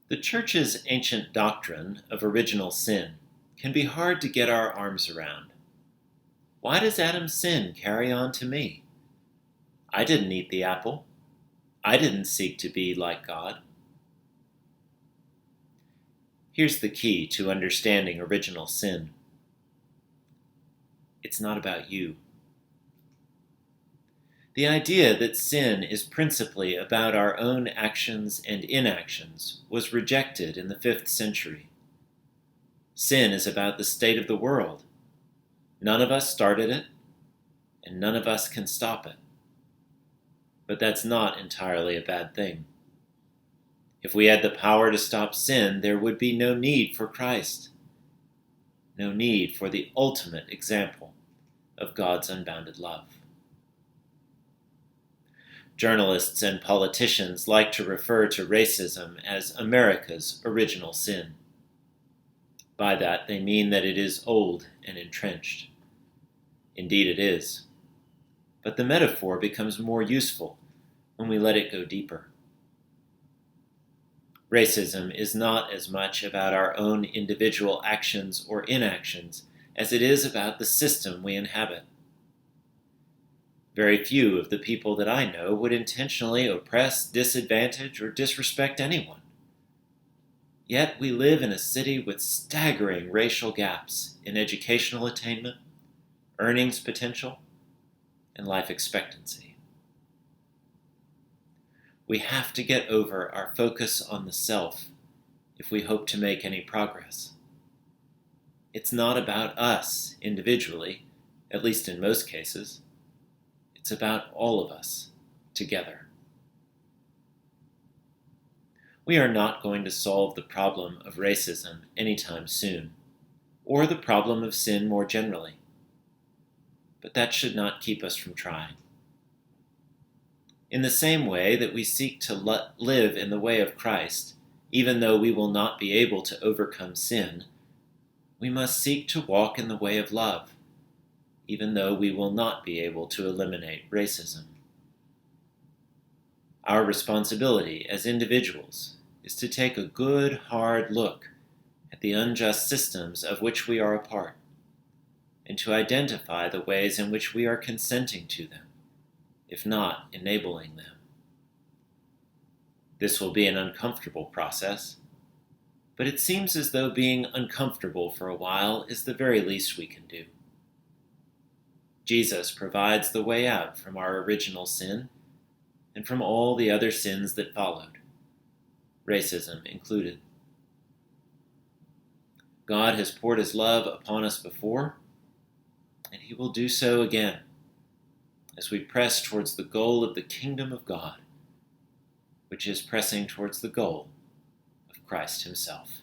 The Church's ancient doctrine of original sin can be hard to get our arms around. Why does Adam's sin carry on to me? I didn't eat the apple. I didn't seek to be like God. Here's the key to understanding original sin. It's not about you. The idea that sin is principally about our own actions and inactions was rejected in the 5th century. Sin is about the state of the world. None of us started it, and none of us can stop it. But that's not entirely a bad thing. If we had the power to stop sin, there would be no need for Christ, no need for the ultimate example of God's unbounded love. Journalists and politicians like to refer to racism as America's original sin. By that, they mean that it is old and entrenched. Indeed it is. But the metaphor becomes more useful when we let it go deeper. Racism is not as much about our own individual actions or inactions as it is about the system we inhabit. Very few of the people that I know would intentionally oppress, disadvantage, or disrespect anyone. Yet we live in a city with staggering racial gaps in educational attainment, earnings potential, and life expectancy. We have to get over our focus on the self if we hope to make any progress. It's not about us individually, at least in most cases. It's about all of us together. We are not going to solve the problem of racism anytime soon, or the problem of sin more generally. But that should not keep us from trying. In the same way that we seek to live in the way of Christ, even though we will not be able to overcome sin, we must seek to walk in the way of love, even though we will not be able to eliminate racism. Our responsibility as individuals is to take a good, hard look at the unjust systems of which we are a part, and to identify the ways in which we are consenting to them, if not enabling them. This will be an uncomfortable process, but it seems as though being uncomfortable for a while is the very least we can do. Jesus provides the way out from our original sin and from all the other sins that followed, racism included. God has poured his love upon us before, and he will do so again as we press towards the goal of the kingdom of God, which is pressing towards the goal of Christ himself.